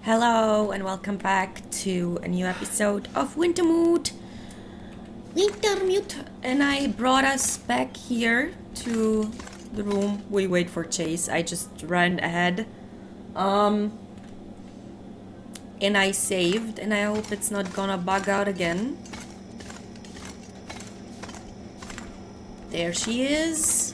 Hello and welcome back to a new episode of Wintermute. And I brought us back here to the room. We wait for Chase. I just ran ahead. And I saved, and I hope it's not gonna bug out again. There she is.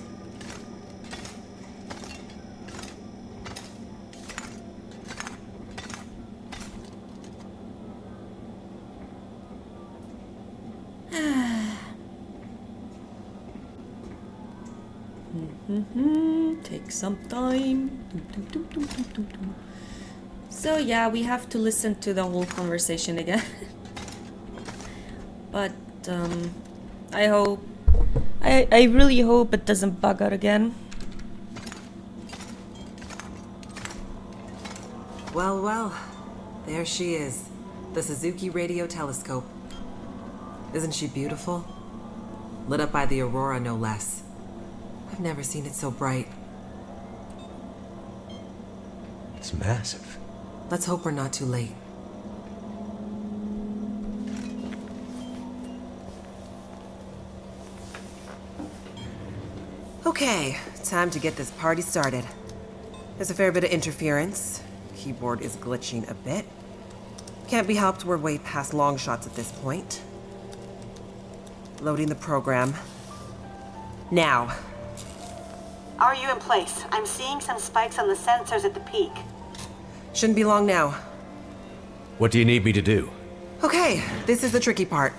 Take some time. So yeah, we have to listen to the whole conversation again. But I really hope it doesn't bug out again. Well, there she is, the Suzuki radio telescope. Isn't she beautiful? Lit up by the aurora, no less. I've never seen it so bright. It's massive. Let's hope we're not too late. Okay, time to get this party started. There's a fair bit of interference. Keyboard is glitching a bit. Can't be helped, we're way past long shots at this point. Loading the program. Now. Are you in place? I'm seeing some spikes on the sensors at the peak. Shouldn't be long now. What do you need me to do? Okay, this is the tricky part.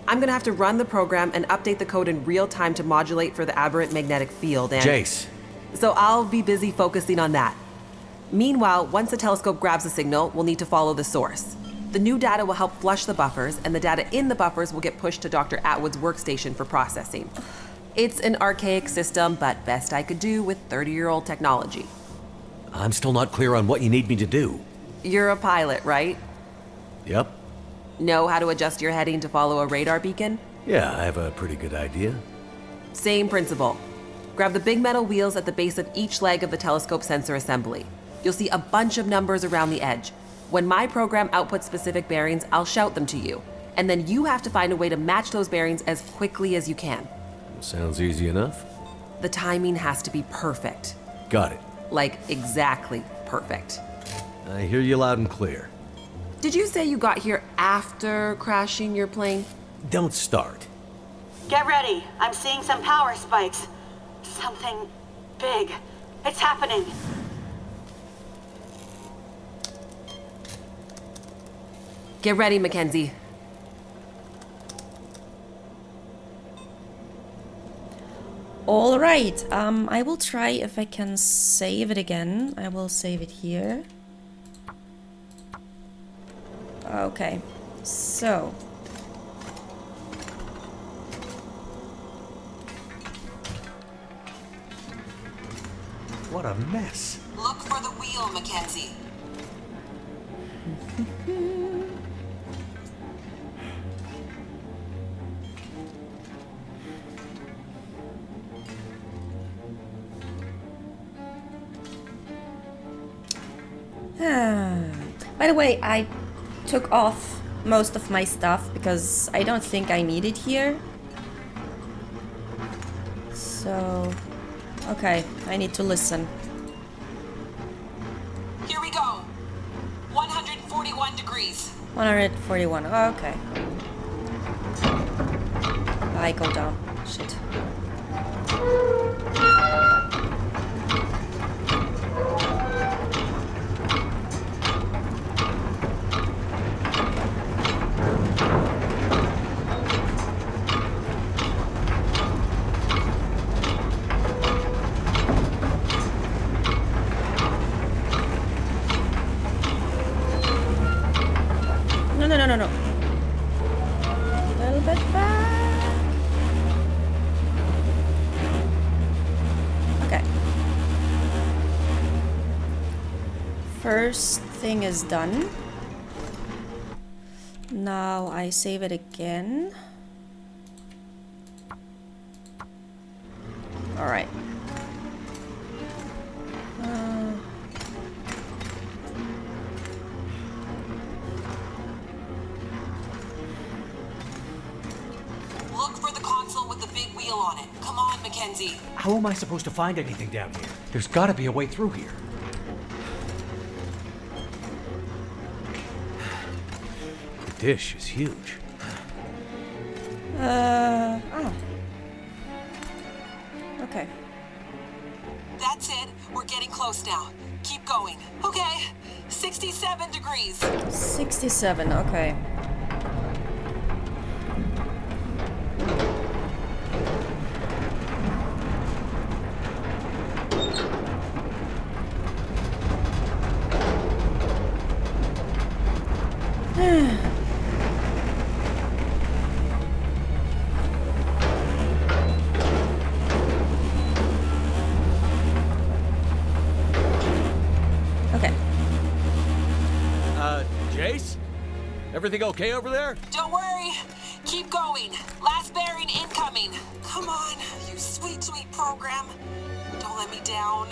I'm gonna have to run the program and update the code in real time to modulate for the aberrant magnetic field and... Jace. So I'll be busy focusing on that. Meanwhile, once the telescope grabs a signal, we'll need to follow the source. The new data will help flush the buffers, and the data in the buffers will get pushed to Dr. Atwood's workstation for processing. It's an archaic system, but best I could do with 30-year-old technology. I'm still not clear on what you need me to do. You're a pilot, right? Yep. Know how to adjust your heading to follow a radar beacon? Yeah, I have a pretty good idea. Same principle. Grab the big metal wheels at the base of each leg of the telescope sensor assembly. You'll see a bunch of numbers around the edge. When my program outputs specific bearings, I'll shout them to you. And then you have to find a way to match those bearings as quickly as you can. Sounds easy enough. The timing has to be perfect. Got it. Like, exactly perfect. I hear you loud and clear. Did you say you got here after crashing your plane? Don't start. Get ready. I'm seeing some power spikes. Something big. It's happening. Get ready, Mackenzie. All right, I will try if I can save it again. I will save it here. Okay, so. What a mess. Look for the wheel, Mackenzie. By the way, I took off most of my stuff because I don't think I need it here. So, okay, I need to listen. Here we go. 141 degrees. 141, okay. I go down, shit. No. A little bit back. Okay. First thing is done. Now I save it again. All right. Mackenzie. How am I supposed to find anything down here? There's gotta be a way through here. The dish is huge. Oh. Okay. That's it. We're getting close now. Keep going. Okay. 67 degrees. 67, okay. Okay. Jace? Everything okay over there? Don't worry. Keep going. Last bearing incoming. Come on, you sweet, sweet program. Don't let me down.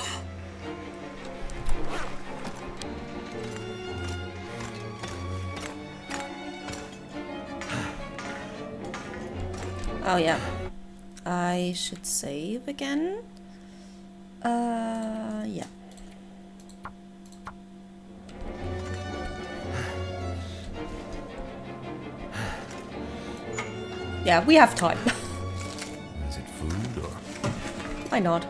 Oh yeah. I should save again. Yeah. Yeah, we have time. Is it food or... Why not?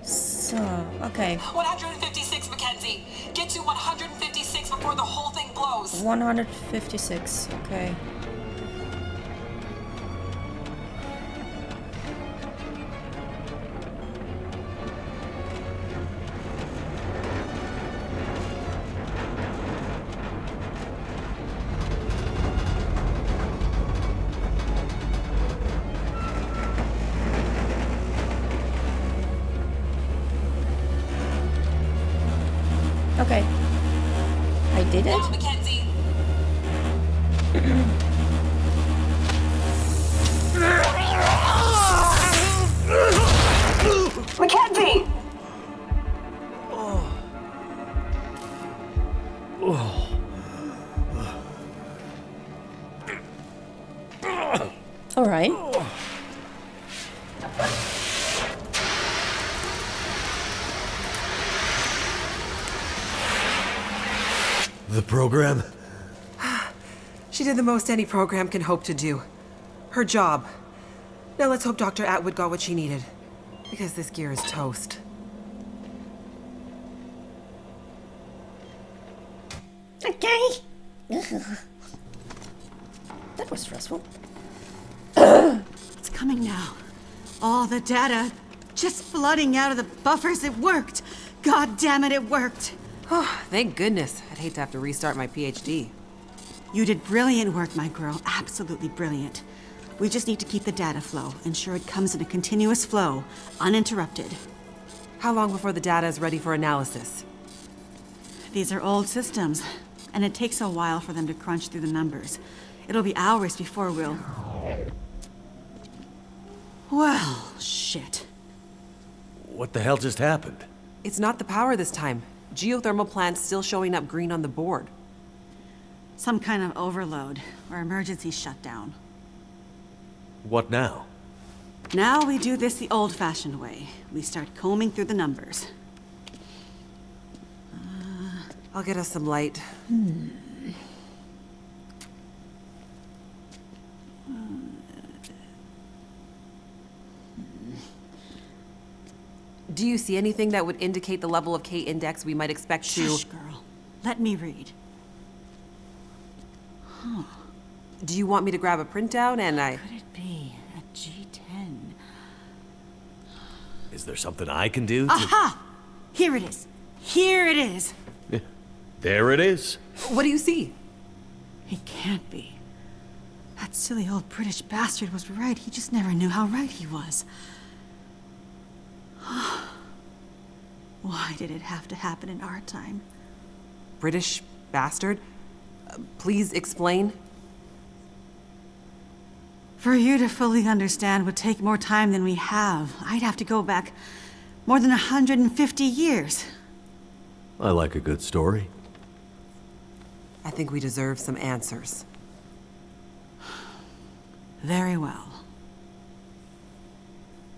So, okay. 156, Mackenzie. Get to 156 before the whole thing blows. 156, okay. Okay. I did it? Mackenzie. Mackenzie! All right. The program? She did the most any program can hope to do. Her job. Now let's hope Dr. Atwood got what she needed. Because this gear is toast. Okay. That was stressful. It's coming now. All the data just flooding out of the buffers. It worked. God damn it, it worked. Oh, thank goodness. I'd hate to have to restart my PhD. You did brilliant work, my girl. Absolutely brilliant. We just need to keep the data flow. Ensure it comes in a continuous flow, uninterrupted. How long before the data is ready for analysis? These are old systems, and it takes a while for them to crunch through the numbers. It'll be hours before we'll... Well, shit. What the hell just happened? It's not the power this time. Geothermal plant's still showing up green on the board. Some kind of overload, or emergency shutdown. What now? Now we do this the old-fashioned way. We start combing through the numbers. I'll get us some light. Do you see anything that would indicate the level of K-index we might expect to... Shush, girl. Let me read. Do you want me to grab a printout and Could it be a G10? Is there something I can do to... Aha! Here it is. Here it is. There it is. What do you see? It can't be. That silly old British bastard was right. He just never knew how right he was. Why did it have to happen in our time? British bastard? Please explain. For you to fully understand would take more time than we have. I'd have to go back more than 150 years. I like a good story. I think we deserve some answers. Very well.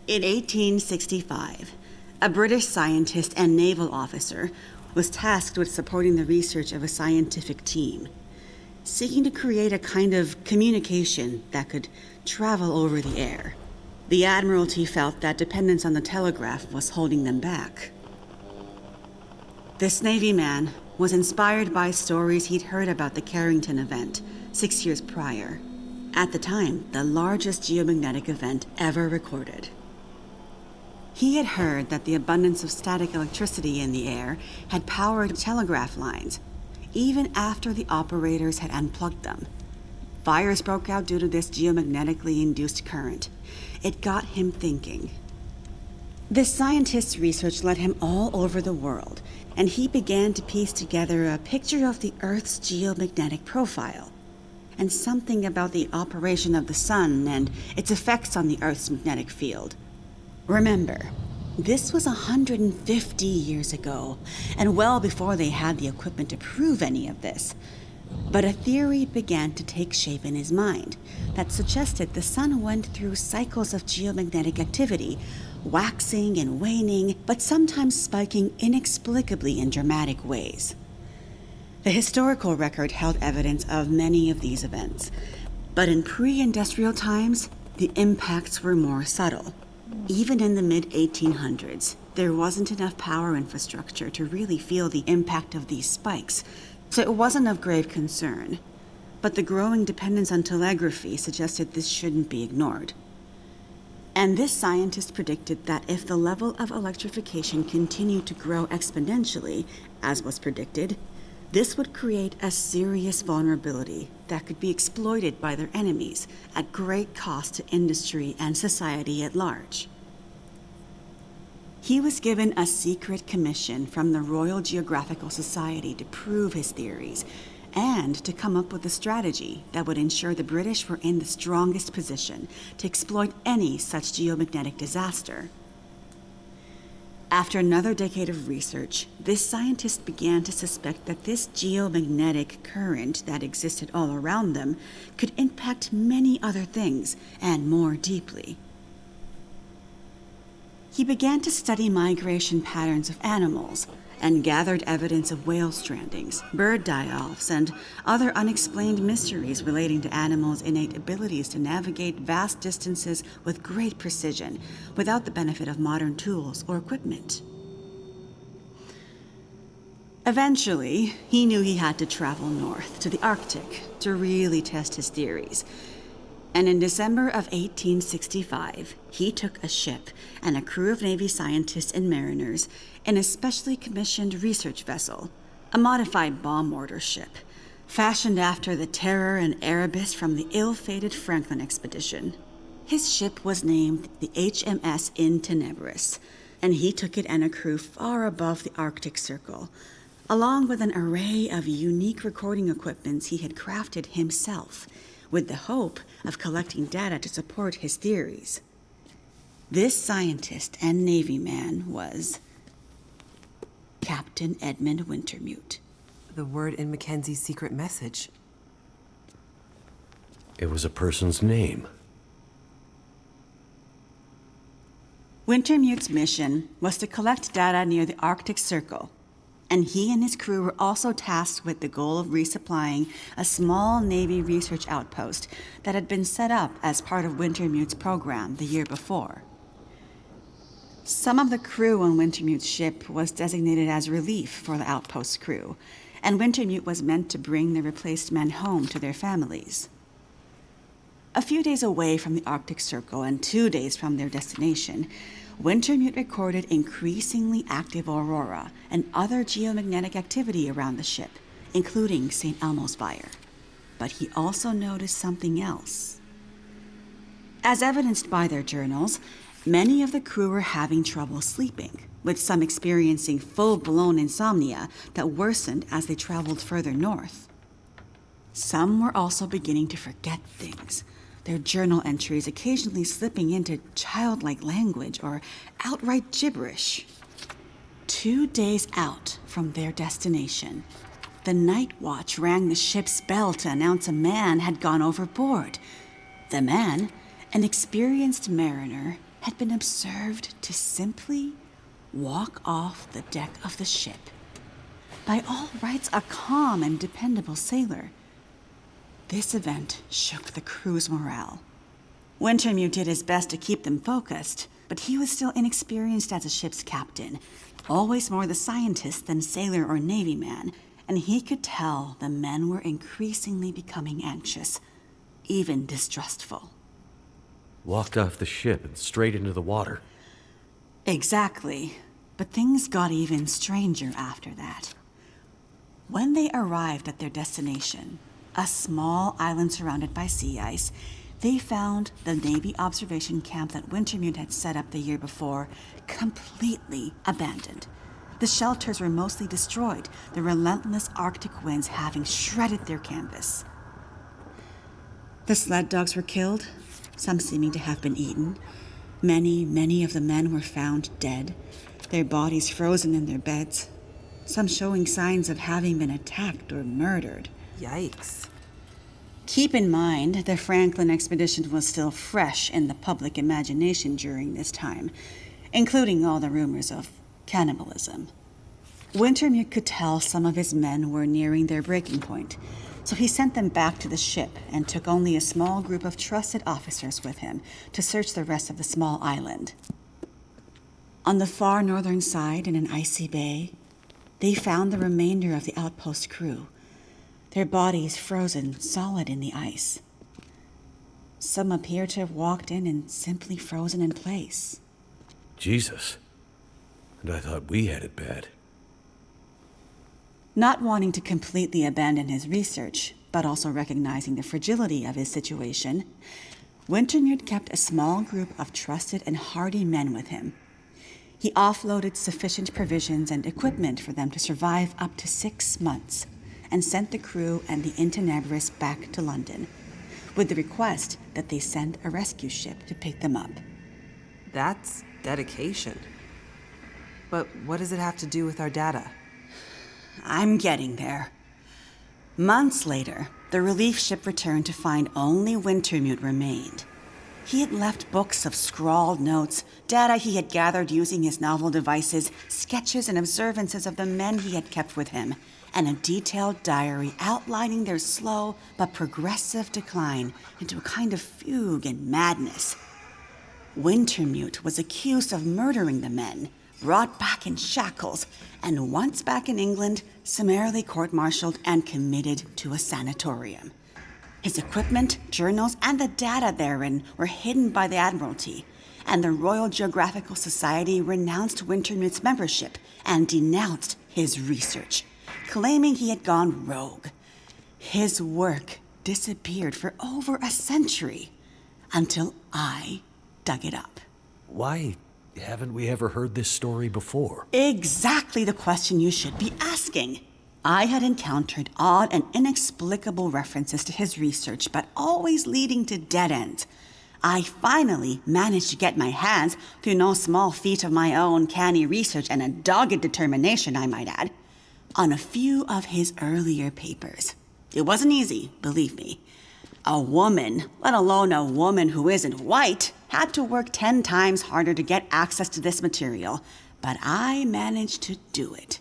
In 1865, a British scientist and naval officer was tasked with supporting the research of a scientific team, seeking to create a kind of communication that could travel over the air. The Admiralty felt that dependence on the telegraph was holding them back. This Navy man was inspired by stories he'd heard about the Carrington event 6 years prior, at the time the largest geomagnetic event ever recorded. He had heard that the abundance of static electricity in the air had powered telegraph lines, even after the operators had unplugged them. Fires broke out due to this geomagnetically induced current. It got him thinking. This scientist's research led him all over the world, and he began to piece together a picture of the Earth's geomagnetic profile, and something about the operation of the sun and its effects on the Earth's magnetic field. Remember, this was 150 years ago, and well before they had the equipment to prove any of this. But a theory began to take shape in his mind that suggested the sun went through cycles of geomagnetic activity, waxing and waning, but sometimes spiking inexplicably in dramatic ways. The historical record held evidence of many of these events, but in pre-industrial times, the impacts were more subtle. Even in the mid-1800s, there wasn't enough power infrastructure to really feel the impact of these spikes, so it wasn't of grave concern. But the growing dependence on telegraphy suggested this shouldn't be ignored. And this scientist predicted that if the level of electrification continued to grow exponentially, as was predicted, this would create a serious vulnerability that could be exploited by their enemies at great cost to industry and society at large. He was given a secret commission from the Royal Geographical Society to prove his theories and to come up with a strategy that would ensure the British were in the strongest position to exploit any such geomagnetic disaster. After another decade of research, this scientist began to suspect that this geomagnetic current that existed all around them could impact many other things, and more deeply. He began to study migration patterns of animals and gathered evidence of whale strandings, bird die-offs, and other unexplained mysteries relating to animals' innate abilities to navigate vast distances with great precision without the benefit of modern tools or equipment. Eventually, he knew he had to travel north to the Arctic to really test his theories. And in December of 1865, he took a ship and a crew of Navy scientists and mariners in a specially commissioned research vessel, a modified bomb mortar ship, fashioned after the Terror and Erebus from the ill-fated Franklin expedition. His ship was named the HMS In Tenebris, and he took it and a crew far above the Arctic Circle, along with an array of unique recording equipments he had crafted himself, with the hope of collecting data to support his theories. This scientist and Navy man was Captain Edmund Wintermute. The word in Mackenzie's secret message. It was a person's name. Wintermute's mission was to collect data near the Arctic Circle, and he and his crew were also tasked with the goal of resupplying a small Navy research outpost that had been set up as part of Wintermute's program the year before. Some of the crew on Wintermute's ship was designated as relief for the outpost crew, and Wintermute was meant to bring the replaced men home to their families. A few days away from the Arctic Circle and 2 days from their destination, Wintermute recorded increasingly active aurora and other geomagnetic activity around the ship, including St. Elmo's fire. But he also noticed something else. As evidenced by their journals, many of the crew were having trouble sleeping, with some experiencing full-blown insomnia that worsened as they traveled further north. Some were also beginning to forget things, their journal entries occasionally slipping into childlike language or outright gibberish. 2 days out from their destination, the night watch rang the ship's bell to announce a man had gone overboard. The man, an experienced mariner, had been observed to simply walk off the deck of the ship. By all rights, a calm and dependable sailor. This event shook the crew's morale. Wintermute did his best to keep them focused, but he was still inexperienced as a ship's captain, always more the scientist than sailor or Navy man, and he could tell the men were increasingly becoming anxious, even distrustful. Walked off the ship and straight into the water. Exactly, but things got even stranger after that. When they arrived at their destination, a small island surrounded by sea ice, they found the Navy observation camp that Wintermute had set up the year before completely abandoned. The shelters were mostly destroyed, the relentless Arctic winds having shredded their canvas. The sled dogs were killed, some seeming to have been eaten. Many of the men were found dead, their bodies frozen in their beds, some showing signs of having been attacked or murdered. Yikes. Keep in mind, the Franklin expedition was still fresh in the public imagination during this time, including all the rumors of cannibalism. Wintermute could tell some of his men were nearing their breaking point, so he sent them back to the ship and took only a small group of trusted officers with him to search the rest of the small island. On the far northern side, in an icy bay, they found the remainder of the outpost crew, their bodies frozen solid in the ice. Some appear to have walked in and simply frozen in place. Jesus. And I thought we had it bad. Not wanting to completely abandon his research, but also recognizing the fragility of his situation, Wintermute kept a small group of trusted and hardy men with him. He offloaded sufficient provisions and equipment for them to survive up to 6 months, and sent the crew and the Intenebris back to London, with the request that they send a rescue ship to pick them up. That's dedication. But what does it have to do with our data? I'm getting there. Months later, the relief ship returned to find only Wintermute remained. He had left books of scrawled notes, data he had gathered using his novel devices, sketches and observances of the men he had kept with him, and a detailed diary outlining their slow but progressive decline into a kind of fugue and madness. Wintermute was accused of murdering the men, brought back in shackles, and once back in England, summarily court-martialed and committed to a sanatorium. His equipment, journals, and the data therein were hidden by the Admiralty, and the Royal Geographical Society renounced Wintermute's membership and denounced his research, claiming he had gone rogue. His work disappeared for over a century, until I dug it up. Why haven't we ever heard this story before? Exactly the question you should be asking. I had encountered odd and inexplicable references to his research, but always leading to dead ends. I finally managed to get my hands, through no small feat of my own canny research and a dogged determination, I might add, on a few of his earlier papers. It wasn't easy, believe me. A woman, let alone a woman who isn't white, had to work 10 times harder to get access to this material, but I managed to do it.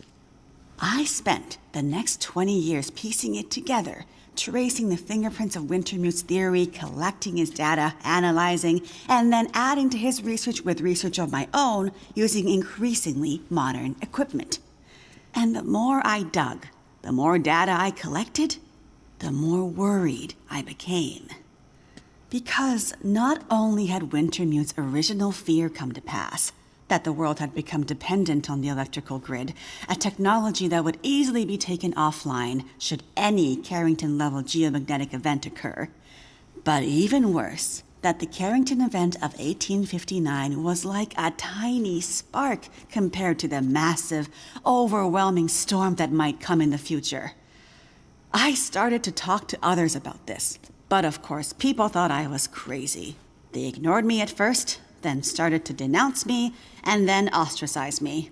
I spent the next 20 years piecing it together, tracing the fingerprints of Wintermute's theory, collecting his data, analyzing, and then adding to his research with research of my own using increasingly modern equipment. And the more I dug, the more data I collected, the more worried I became. Because not only had Wintermute's original fear come to pass, that the world had become dependent on the electrical grid, a technology that would easily be taken offline should any Carrington-level geomagnetic event occur, but even worse, that the Carrington event of 1859 was like a tiny spark compared to the massive, overwhelming storm that might come in the future. I started to talk to others about this, but of course people thought I was crazy. They ignored me at first, then started to denounce me, and then ostracize me,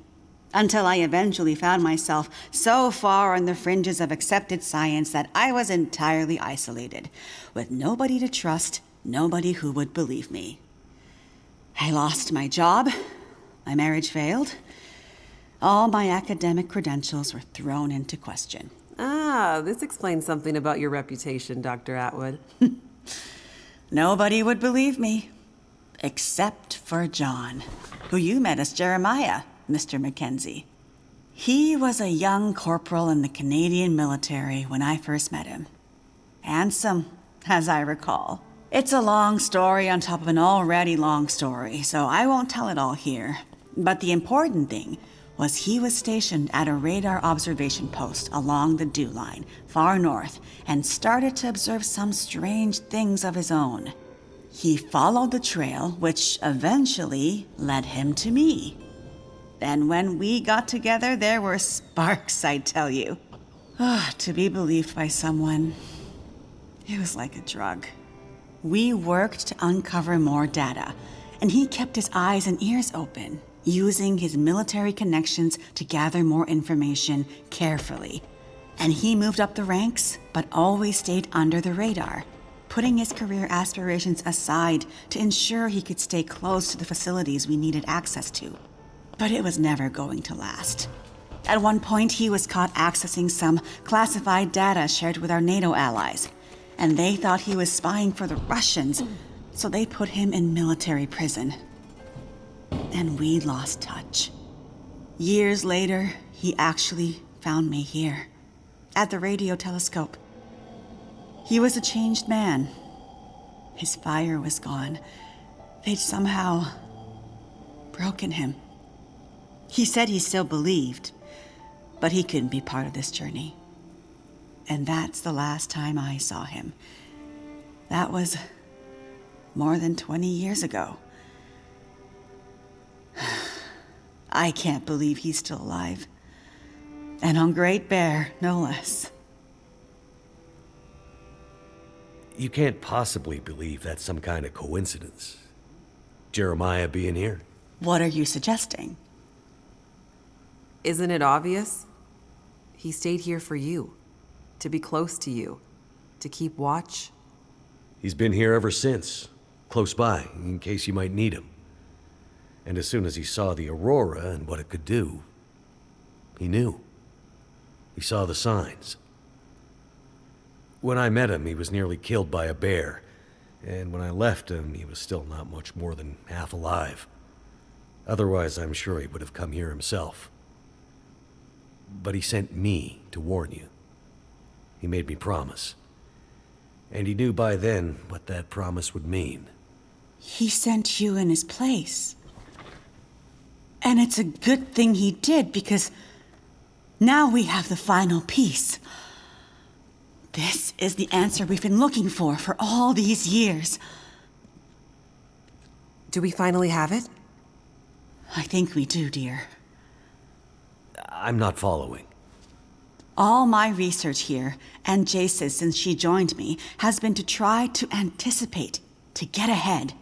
until I eventually found myself so far on the fringes of accepted science that I was entirely isolated, with nobody to trust, nobody who would believe me. I lost my job, my marriage failed, all my academic credentials were thrown into question. Ah, this explains something about your reputation, Dr. Atwood. Nobody would believe me, except for John, who you met as Jeremiah, Mr. Mackenzie. He was a young corporal in the Canadian military when I first met him. Handsome, as I recall. It's a long story on top of an already long story, so I won't tell it all here. But the important thing was he was stationed at a radar observation post along the Dew Line, far north, and started to observe some strange things of his own. He followed the trail, which eventually led him to me. And when we got together, there were sparks, I tell you. To be believed by someone, it was like a drug. We worked to uncover more data, and he kept his eyes and ears open, using his military connections to gather more information carefully. And he moved up the ranks, but always stayed under the radar, putting his career aspirations aside to ensure he could stay close to the facilities we needed access to. But it was never going to last. At one point, he was caught accessing some classified data shared with our NATO allies, and they thought he was spying for the Russians, so they put him in military prison. And we lost touch. Years later, he actually found me here, at the radio telescope. He was a changed man. His fire was gone. They'd somehow broken him. He said he still believed, but he couldn't be part of this journey. And that's the last time I saw him. That was more than 20 years ago. I can't believe he's still alive. And on Great Bear, no less. You can't possibly believe that's some kind of coincidence. Jeremiah being here? What are you suggesting? Isn't it obvious? He stayed here for you, to be close to you, to keep watch. He's been here ever since, close by, in case you might need him. And as soon as he saw the aurora and what it could do, he knew. He saw the signs. When I met him, he was nearly killed by a bear, and when I left him, he was still not much more than half alive. Otherwise, I'm sure he would have come here himself. But he sent me to warn you. He made me promise. And he knew by then what that promise would mean. He sent you in his place. And it's a good thing he did, because now we have the final piece. This is the answer we've been looking for all these years. Do we finally have it? I think we do, dear. I'm not following. All my research here, and Jace's since she joined me, has been to try to anticipate, to get ahead.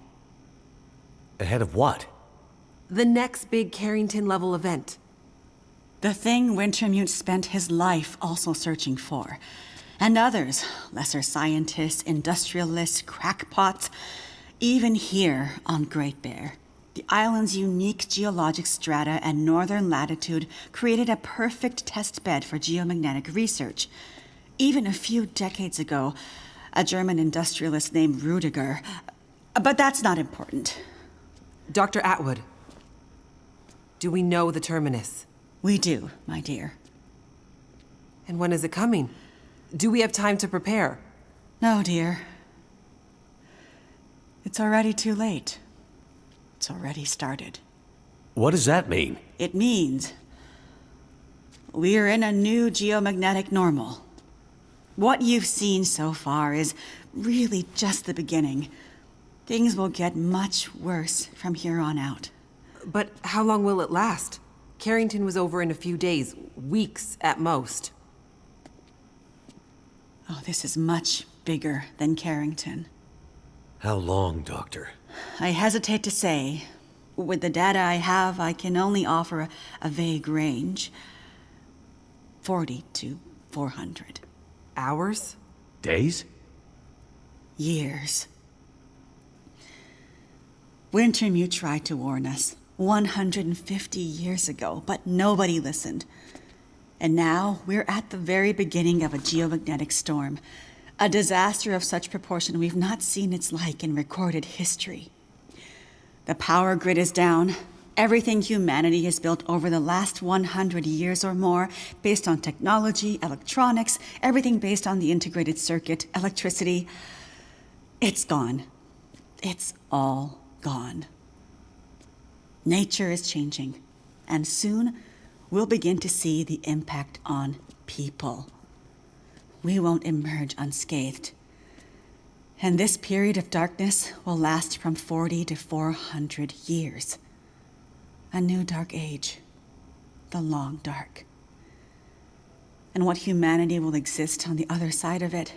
Ahead of what? The next big Carrington-level event. The thing Wintermute spent his life also searching for. And others, lesser scientists, industrialists, crackpots, even here on Great Bear. The island's unique geologic strata and northern latitude created a perfect test bed for geomagnetic research. Even a few decades ago, a German industrialist named Rudiger. But that's not important. Dr. Atwood, do we know the terminus? We do, my dear. And when is it coming? Do we have time to prepare? No, dear. It's already too late. It's already started. What does that mean? It means we're in a new geomagnetic normal. What you've seen so far is really just the beginning. Things will get much worse from here on out. But how long will it last? Carrington was over in a few days, weeks at most. Oh, this is much bigger than Carrington. How long, Doctor? I hesitate to say. With the data I have, I can only offer a vague range. 40 to 400. Hours? Days? Years. Wintermute tried to warn us 150 years ago, but nobody listened. And now we're at the very beginning of a geomagnetic storm, a disaster of such proportion we've not seen its like in recorded history. The power grid is down. Everything humanity has built over the last 100 years or more, based on technology, electronics, everything based on the integrated circuit, electricity, it's gone. It's all gone. Nature is changing, and soon we'll begin to see the impact on people. We won't emerge unscathed. And this period of darkness will last from 40 to 400 years. A new dark age, the long dark. And what humanity will exist on the other side of it,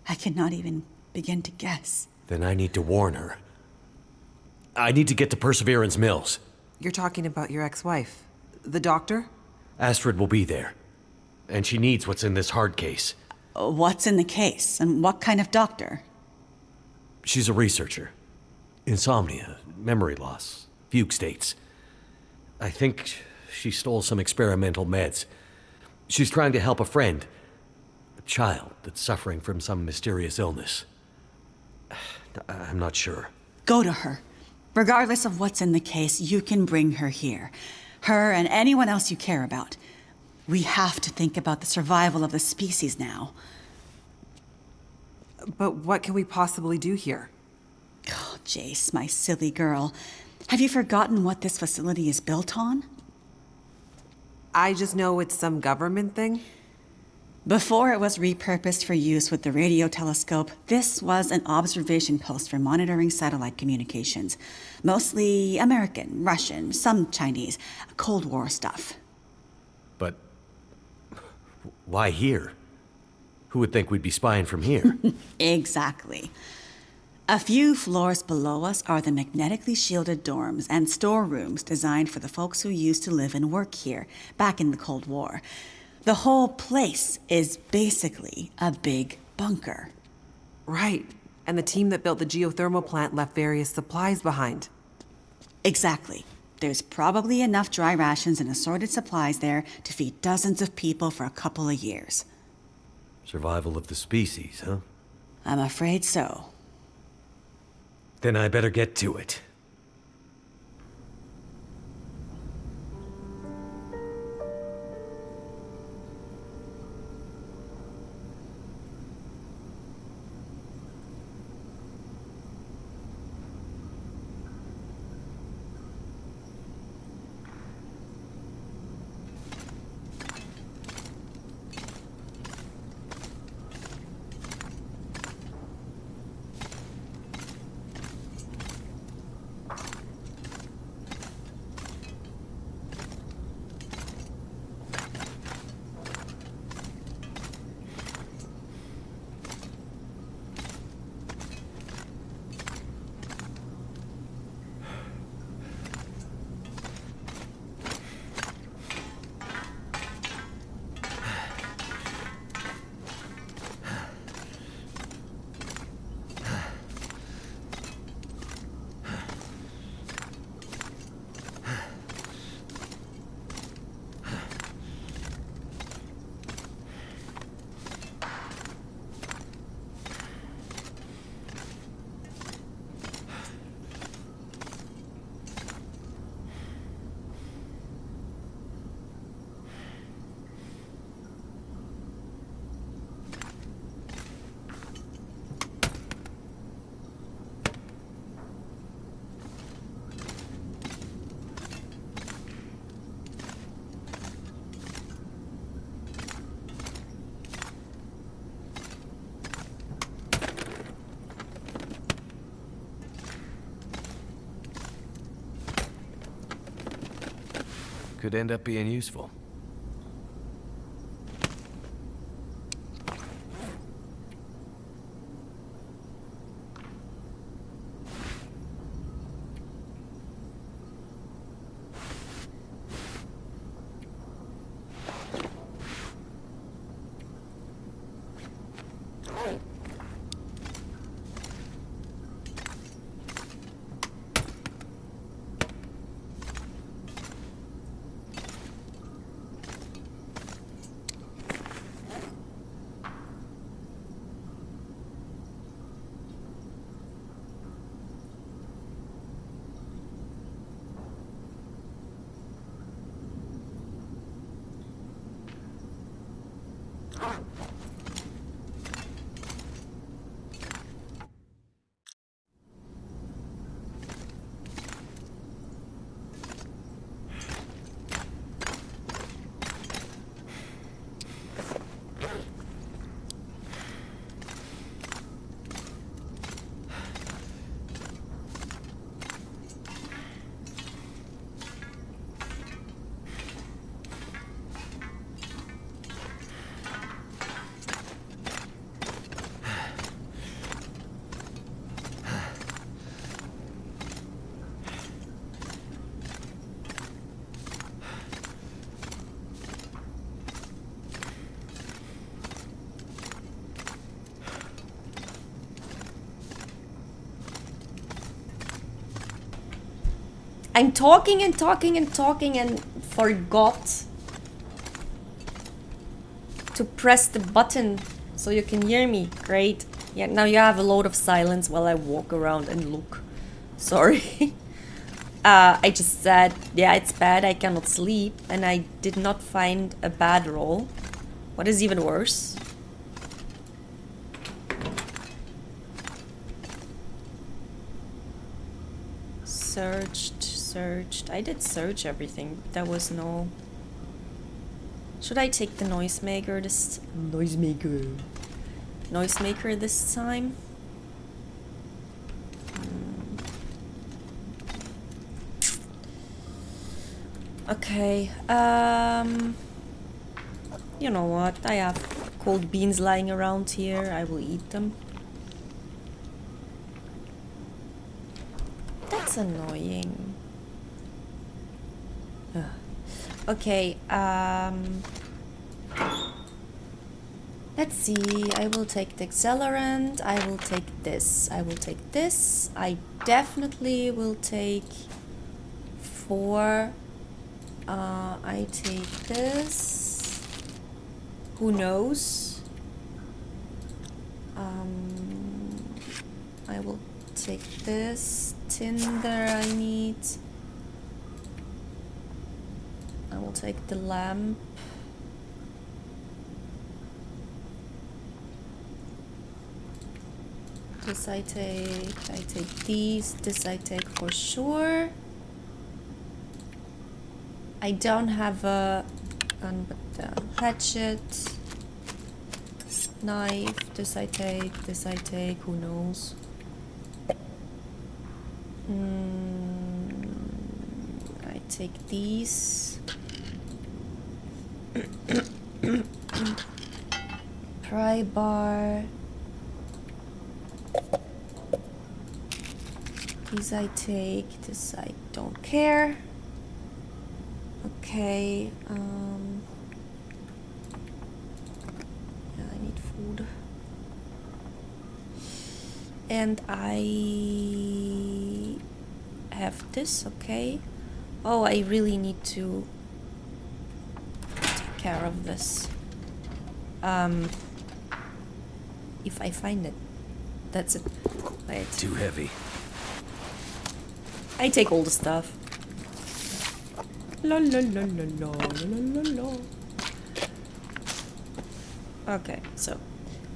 I cannot even begin to guess. Then I need to warn her. I need to get to Perseverance Mills. You're talking about your ex-wife, the doctor? Astrid will be there. And she needs what's in this hard case. What's in the case, and what kind of doctor? She's a researcher. Insomnia, memory loss, fugue states. I think she stole some experimental meds. She's trying to help a friend. A child that's suffering from some mysterious illness. I'm not sure. Go to her. Regardless of what's in the case, you can bring her here. Her and anyone else you care about. We have to think about the survival of the species now. But what can we possibly do here? Oh, Jace, my silly girl. Have you forgotten what this facility is built on? I just know it's some government thing. Before it was repurposed for use with the radio telescope, this was an observation post for monitoring satellite communications. Mostly American, Russian, some Chinese, Cold War stuff. But why here? Who would think we'd be spying from here? Exactly. A few floors below us are the magnetically shielded dorms and storerooms designed for the folks who used to live and work here back in the Cold War. The whole place is basically a big bunker. Right. And the team that built the geothermal plant left various supplies behind. Exactly. There's probably enough dry rations and assorted supplies there to feed dozens of people for a couple of years. Survival of the species, huh? I'm afraid so. Then I better get to it. Could end up being useful. I'm talking and talking and talking and forgot to press the button so you can hear me. Great. Yeah, now you have a load of silence while I walk around and look. Sorry. I just said, yeah, it's bad, I cannot sleep, and I did not find a bad roll. What is even worse? Searched. I did search everything. There was no... Should I take the noisemaker this... Noisemaker this time? Okay, you know what? I have cold beans lying around here. I will eat them. That's annoying. Ugh. Okay, let's see. I will take the accelerant. I will take this. I will take this. I definitely will take 4. I take this. Who knows? I will take this. Tinder I need. I will take the lamp. This I take these. This I take for sure. I don't have a gun, but hatchet, knife. This I take. Who knows? I take these. Pry bar. These I take. This I don't care. Okay, yeah, I need food. And I have this, okay. Oh, I really need to take care of this. If I find it. That's it. Wait. Too heavy. I take all the stuff. La la la la la la la la. Okay, so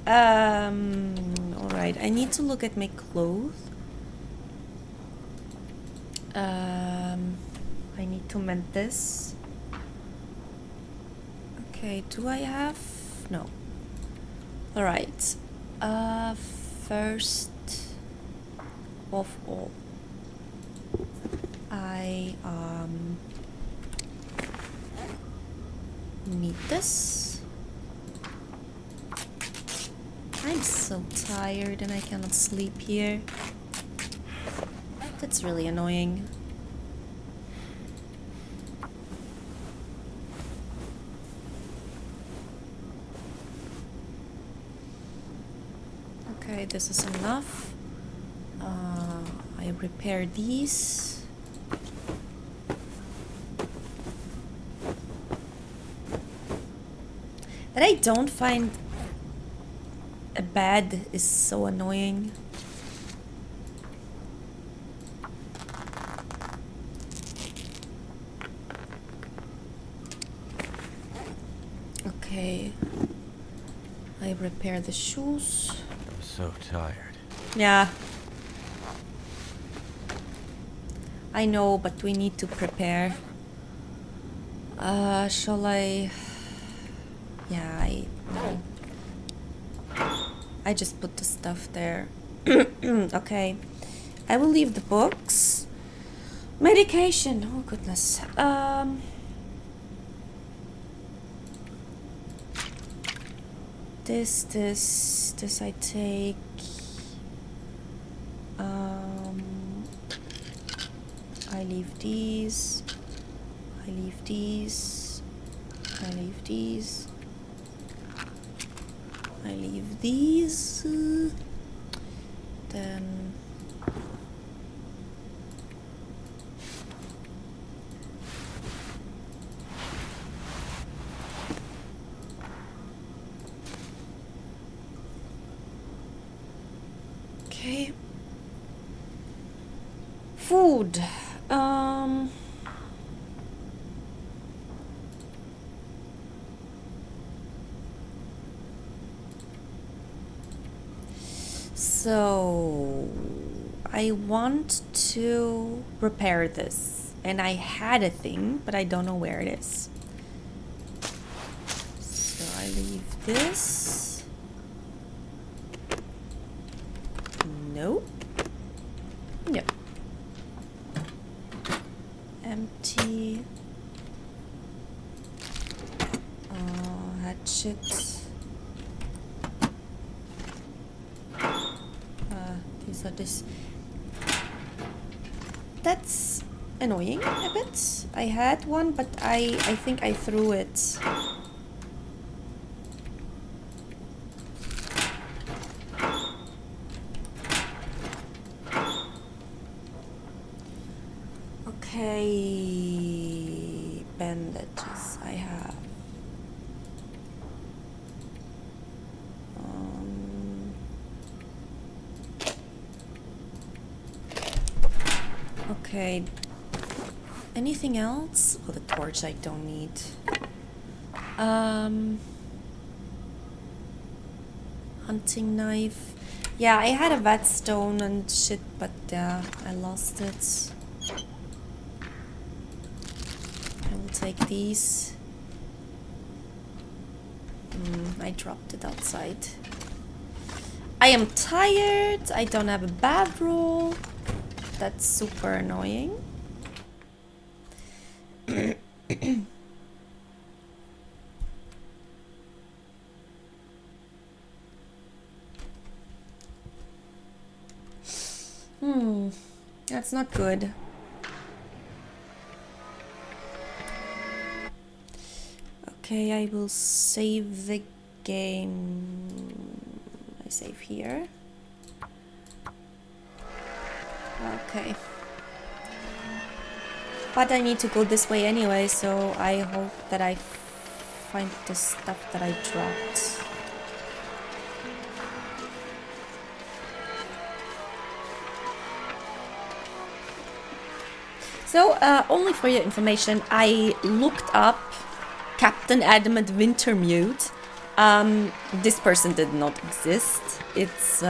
alright, I need to look at my clothes. I need to mend this. Okay, do I have? No. Alright. First of all, I need this. I'm so tired and I cannot sleep here. That's really annoying. Okay, this is enough. I repair these. That I don't find a bed is so annoying. Okay. I repair the shoes. I'm so tired. Yeah. I know, but we need to prepare. Shall I... Yeah, I just put the stuff there. Okay. I will leave the books. Medication. Oh, goodness. This I take. I leave these. I leave these. I leave these. I leave these. Then road. So I want to repair this, and I had a thing, but I don't know where it is. So I leave this. Nope. No. Empty. Hatchet. These are this. That's annoying a bit. I had one, but I think I threw it. Okay, bandages I have. Okay. Anything else? Oh, the torch I don't need. Hunting knife. Yeah, I had a whetstone and shit, but I lost it. I will take these. I dropped it outside. I am tired. I don't have a bathroll. That's super annoying. That's not good. Okay, I will save the game. I save here. Okay. But I need to go this way anyway, so I hope that I find the stuff that I dropped. So, only for your information, I looked up Captain Adamant Wintermute. This person did not exist. It's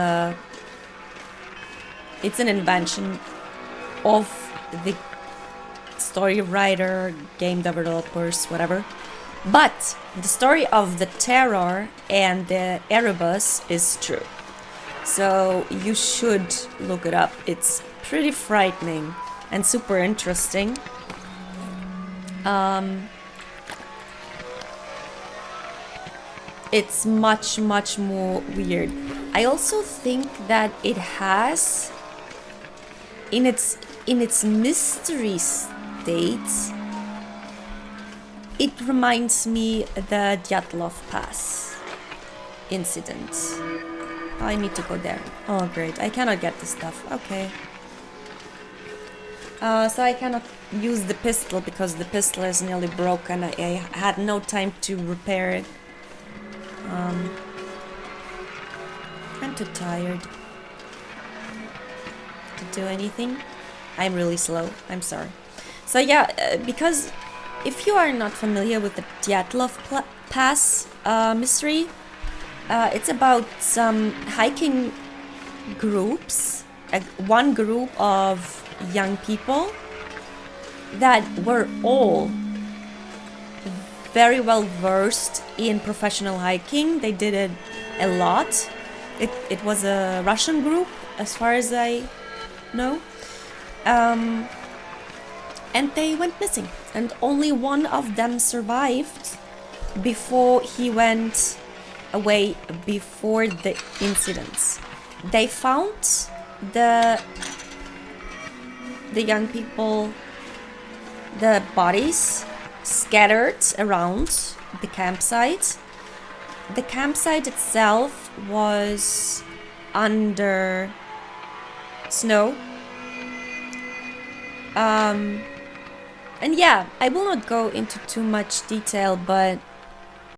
an invention of the story writer, game developers, whatever. But the story of the Terror and the Erebus is true. So you should look it up. It's pretty frightening and super interesting. It's much more weird. I also think that it has in its mystery state, it reminds me the Dyatlov Pass incident. Oh, I need to go there. Oh great, I cannot get the stuff. Okay. So I cannot use the pistol because the pistol is nearly broken. I had no time to repair it. I'm too tired to do anything. I'm really slow. I'm sorry. So yeah, because if you are not familiar with the Dyatlov Pass mystery, it's about some hiking groups, one group of young people that were all very well versed in professional hiking. They did it a lot. It was a Russian group, as far as I know. And they went missing. And only one of them survived before he went away, before the incidents. They found the young people, the bodies scattered around the campsite. The campsite itself was under snow. And yeah, I will not go into too much detail, but